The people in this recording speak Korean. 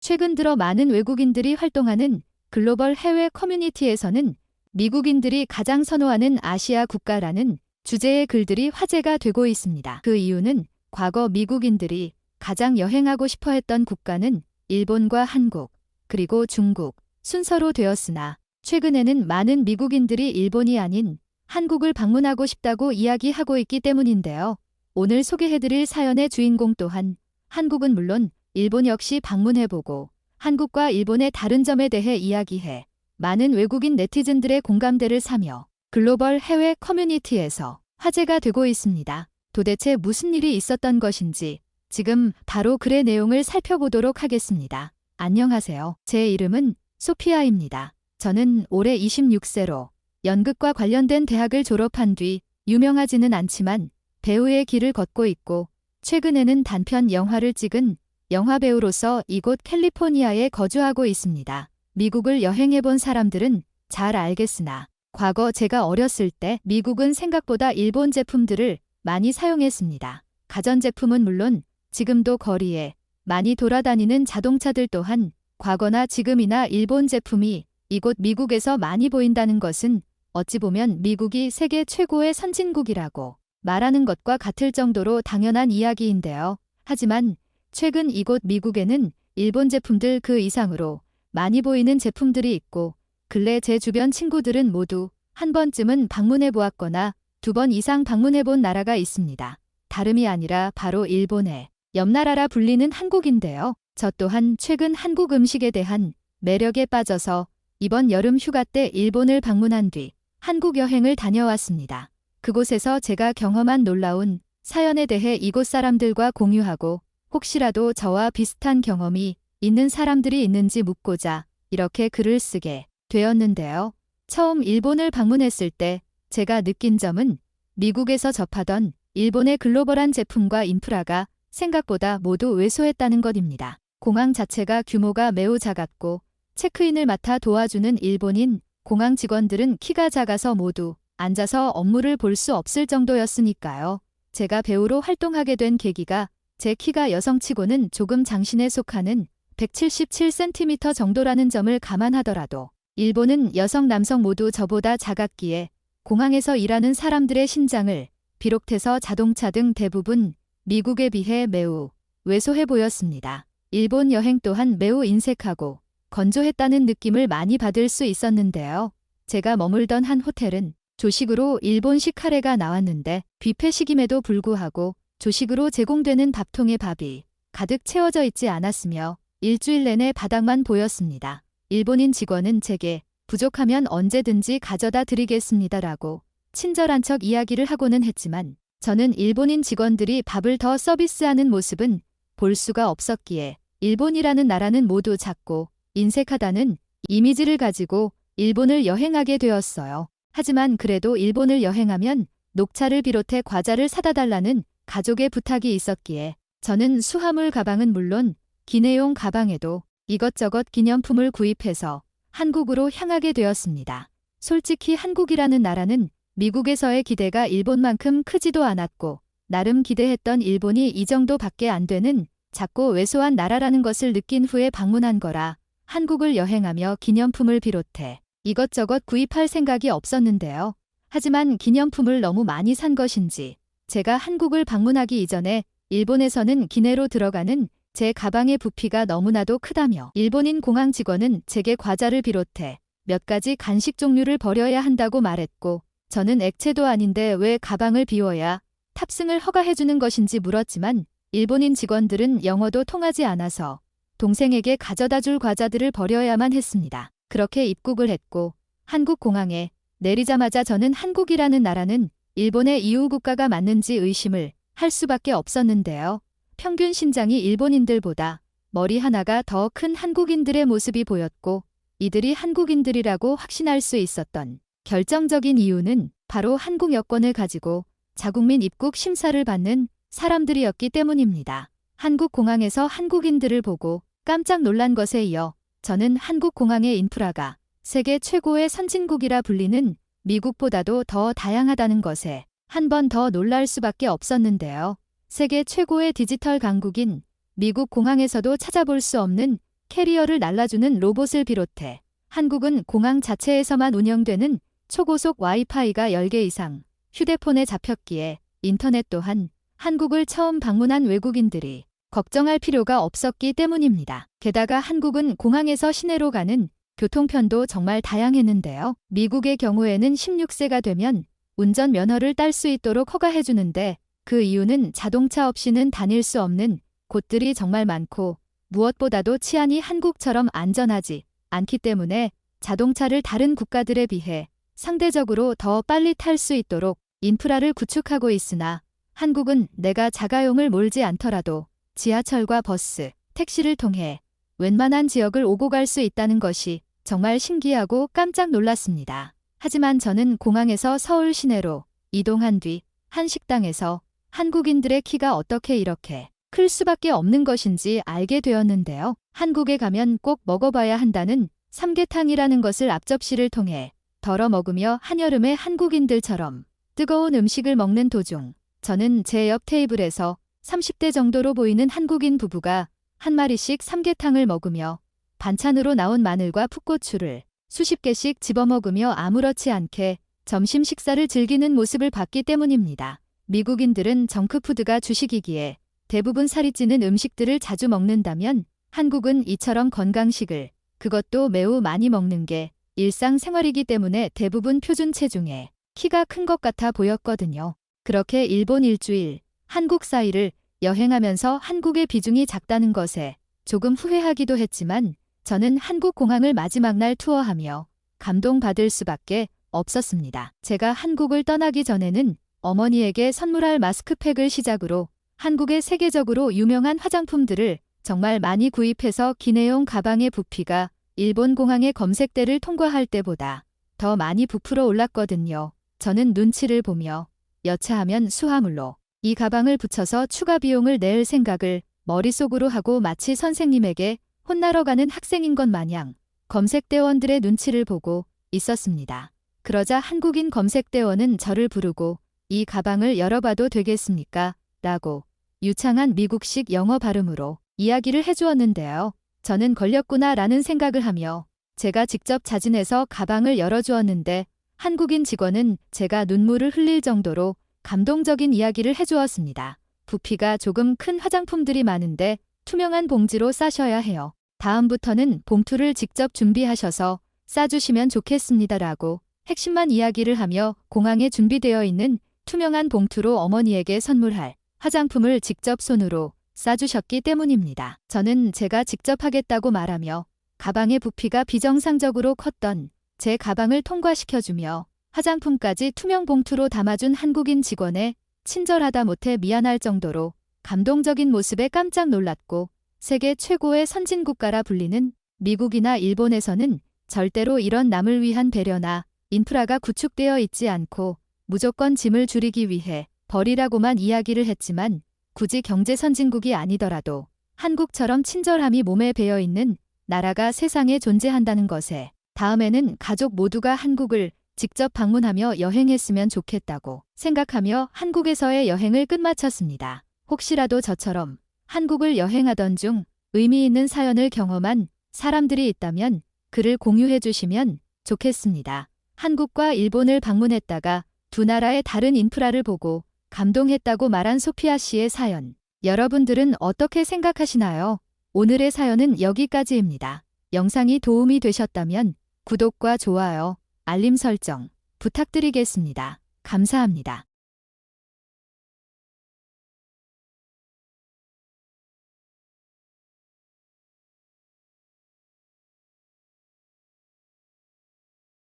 최근 들어 많은 외국인들이 활동하는 글로벌 해외 커뮤니티에서는 미국인들이 가장 선호하는 아시아 국가라는 주제의 글들이 화제가 되고 있습니다. 그 이유는 과거 미국인들이 가장 여행하고 싶어 했던 국가는 일본과 한국, 그리고 중국 순서로 되었으나 최근에는 많은 미국인들이 일본이 아닌 한국을 방문하고 싶다고 이야기하고 있기 때문인데요. 오늘 소개해드릴 사연의 주인공 또한 한국은 물론 일본 역시 방문해보고 한국과 일본의 다른 점에 대해 이야기해 많은 외국인 네티즌들의 공감대를 사며 글로벌 해외 커뮤니티에서 화제가 되고 있습니다. 도대체 무슨 일이 있었던 것인지 지금 바로 글의 내용을 살펴보도록 하겠습니다. 안녕하세요. 제 이름은 소피아입니다. 저는 올해 26세로 연극과 관련된 대학을 졸업한 뒤 유명하지는 않지만 배우의 길을 걷고 있고 최근에는 단편 영화를 찍은 영화배우로서 이곳 캘리포니아에 거주하고 있습니다. 미국을 여행해본 사람들은 잘 알겠으나 과거 제가 어렸을 때 미국은 생각보다 일본 제품들을 많이 사용했습니다. 가전제품은 물론 지금도 거리에 많이 돌아다니는 자동차들 또한 과거나 지금이나 일본 제품이 이곳 미국에서 많이 보인다는 것은 어찌 보면 미국이 세계 최고의 선진국이라고 말하는 것과 같을 정도로 당연한 이야기인데요. 하지만 최근 이곳 미국에는 일본 제품들 그 이상으로 많이 보이는 제품들이 있고 근래 제 주변 친구들은 모두 한 번쯤은 방문해 보았거나 2번 이상 방문해 본 나라가 있습니다. 다름이 아니라 바로 일본의 옆나라라 불리는 한국인데요. 저 또한 최근 한국 음식에 대한 매력에 빠져서 이번 여름 휴가 때 일본을 방문한 뒤 한국 여행을 다녀왔습니다. 그곳에서 제가 경험한 놀라운 사연에 대해 이곳 사람들과 공유하고 혹시라도 저와 비슷한 경험이 있는 사람들이 있는지 묻고자 이렇게 글을 쓰게 되었는데요. 처음 일본을 방문했을 때 제가 느낀 점은 미국에서 접하던 일본의 글로벌한 제품과 인프라가 생각보다 모두 왜소했다는 것입니다. 공항 자체가 규모가 매우 작았고 체크인을 맡아 도와주는 일본인 공항 직원들은 키가 작아서 모두 앉아서 업무를 볼 수 없을 정도였으니까요. 제가 배우로 활동하게 된 계기가 제 키가 여성치고는 조금 장신에 속하는 177cm 정도라는 점을 감안하더라도 일본은 여성 남성 모두 저보다 작았기에 공항에서 일하는 사람들의 신장을 비롯해서 자동차 등 대부분 미국에 비해 매우 왜소해 보였습니다. 일본 여행 또한 매우 인색하고 건조했다는 느낌을 많이 받을 수 있었는데요. 제가 머물던 한 호텔은 조식으로 일본식 카레가 나왔는데 뷔페식임에도 불구하고 조식으로 제공되는 밥통에 밥이 가득 채워져 있지 않았으며 일주일 내내 바닥만 보였습니다. 일본인 직원은 제게 부족하면 언제든지 가져다 드리겠습니다라고 친절한 척 이야기를 하고는 했지만 저는 일본인 직원들이 밥을 더 서비스하는 모습은 볼 수가 없었기에 일본이라는 나라는 모두 작고 인색하다는 이미지를 가지고 일본을 여행하게 되었어요. 하지만 그래도 일본을 여행하면 녹차를 비롯해 과자를 사다 달라는 가족의 부탁이 있었기에 저는 수화물 가방은 물론 기내용 가방에도 이것저것 기념품을 구입해서 한국으로 향하게 되었습니다. 솔직히 한국이라는 나라는 미국에서의 기대가 일본만큼 크지도 않았고 나름 기대했던 일본이 이 정도밖에 안 되는 작고 왜소한 나라라는 것을 느낀 후에 방문한 거라 한국을 여행하며 기념품을 비롯해 이것저것 구입할 생각이 없었는데요. 하지만 기념품을 너무 많이 산 것인지 제가 한국을 방문하기 이전에 일본에서는 기내로 들어가는 제 가방의 부피가 너무나도 크다며 일본인 공항 직원은 제게 과자를 비롯해 몇 가지 간식 종류를 버려야 한다고 말했고 저는 액체도 아닌데 왜 가방을 비워야 탑승을 허가해주는 것인지 물었지만 일본인 직원들은 영어도 통하지 않아서 동생에게 가져다 줄 과자들을 버려야만 했습니다. 그렇게 입국을 했고 한국 공항에 내리자마자 저는 한국이라는 나라는 일본의 이웃 국가가 맞는지 의심을 할 수밖에 없었는데요. 평균 신장이 일본인들보다 머리 하나가 더 큰 한국인들의 모습이 보였고 이들이 한국인들이라고 확신할 수 있었던 결정적인 이유는 바로 한국 여권을 가지고 자국민 입국 심사를 받는 사람들이었기 때문입니다. 한국 공항에서 한국인들을 보고 깜짝 놀란 것에 이어 저는 한국 공항의 인프라가 세계 최고의 선진국이라 불리는 미국보다도 더 다양하다는 것에 한 번 더 놀랄 수밖에 없었는데요. 세계 최고의 디지털 강국인 미국 공항에서도 찾아볼 수 없는 캐리어를 날라주는 로봇을 비롯해 한국은 공항 자체에서만 운영되는 초고속 와이파이가 10개 이상 휴대폰에 잡혔기에 인터넷 또한 한국을 처음 방문한 외국인들이 걱정할 필요가 없었기 때문입니다. 게다가 한국은 공항에서 시내로 가는 교통편도 정말 다양했는데요. 미국의 경우에는 16세가 되면 운전면허를 딸 수 있도록 허가해주는데 그 이유는 자동차 없이는 다닐 수 없는 곳들이 정말 많고 무엇보다도 치안이 한국처럼 안전하지 않기 때문에 자동차를 다른 국가들에 비해 상대적으로 더 빨리 탈 수 있도록 인프라를 구축하고 있으나 한국은 내가 자가용을 몰지 않더라도 지하철과 버스, 택시를 통해 웬만한 지역을 오고 갈 수 있다는 것이 정말 신기하고 깜짝 놀랐습니다. 하지만 저는 공항에서 서울 시내로 이동한 뒤 한 식당에서 한국인들의 키가 어떻게 이렇게 클 수밖에 없는 것인지 알게 되었는데요. 한국에 가면 꼭 먹어봐야 한다는 삼계탕이라는 것을 앞접시를 통해 덜어 먹으며 한여름에 한국인들처럼 뜨거운 음식을 먹는 도중 저는 제 옆 테이블에서 30대 정도로 보이는 한국인 부부가 한 마리씩 삼계탕을 먹으며 반찬으로 나온 마늘과 풋고추를 수십 개씩 집어먹으며 아무렇지 않게 점심 식사를 즐기는 모습을 봤기 때문입니다. 미국인들은 정크푸드가 주식이기에 대부분 살이 찌는 음식들을 자주 먹는다면 한국은 이처럼 건강식을 그것도 매우 많이 먹는 게 일상생활이기 때문에 대부분 표준 체중에 키가 큰 것 같아 보였거든요. 그렇게 일본 일주일, 한국 사이를 여행하면서 한국의 비중이 작다는 것에 조금 후회하기도 했지만 저는 한국 공항을 마지막 날 투어하며 감동받을 수밖에 없었습니다. 제가 한국을 떠나기 전에는 어머니에게 선물할 마스크팩을 시작으로 한국의 세계적으로 유명한 화장품들을 정말 많이 구입해서 기내용 가방의 부피가 일본 공항의 검색대를 통과할 때보다 더 많이 부풀어 올랐거든요. 저는 눈치를 보며 여차하면 수화물로 이 가방을 붙여서 추가 비용을 낼 생각을 머릿속으로 하고 마치 선생님에게 혼나러 가는 학생인 것 마냥 검색대원들의 눈치를 보고 있었습니다. 그러자 한국인 검색대원은 저를 부르고 이 가방을 열어봐도 되겠습니까? 라고 유창한 미국식 영어 발음으로 이야기를 해주었는데요. 저는 걸렸구나 라는 생각을 하며 제가 직접 자진해서 가방을 열어주었는데 한국인 직원은 제가 눈물을 흘릴 정도로 감동적인 이야기를 해주었습니다. 부피가 조금 큰 화장품들이 많은데 투명한 봉지로 싸셔야 해요. 다음부터는 봉투를 직접 준비하셔서 싸주시면 좋겠습니다라고 핵심만 이야기를 하며 공항에 준비되어 있는 투명한 봉투로 어머니에게 선물할 화장품을 직접 손으로 싸주셨기 때문입니다. 저는 제가 직접 하겠다고 말하며 가방의 부피가 비정상적으로 컸던 제 가방을 통과시켜주며 화장품까지 투명 봉투로 담아준 한국인 직원의 친절하다 못해 미안할 정도로 감동적인 모습에 깜짝 놀랐고 세계 최고의 선진국가라 불리는 미국이나 일본에서는 절대로 이런 남을 위한 배려나 인프라가 구축되어 있지 않고 무조건 짐을 줄이기 위해 버리라고만 이야기를 했지만 굳이 경제 선진국이 아니더라도 한국처럼 친절함이 몸에 배어있는 나라가 세상에 존재한다는 것에 다음에는 가족 모두가 한국을 직접 방문하며 여행했으면 좋겠다고 생각하며 한국에서의 여행을 끝마쳤습니다. 혹시라도 저처럼 한국을 여행하던 중 의미 있는 사연을 경험한 사람들이 있다면 글을 공유해 주시면 좋겠습니다. 한국과 일본을 방문했다가 두 나라의 다른 인프라를 보고 감동했다고 말한 소피아 씨의 사연. 여러분들은 어떻게 생각하시나요? 오늘의 사연은 여기까지입니다. 영상이 도움이 되셨다면 구독과 좋아요, 알림 설정 부탁드리겠습니다. 감사합니다.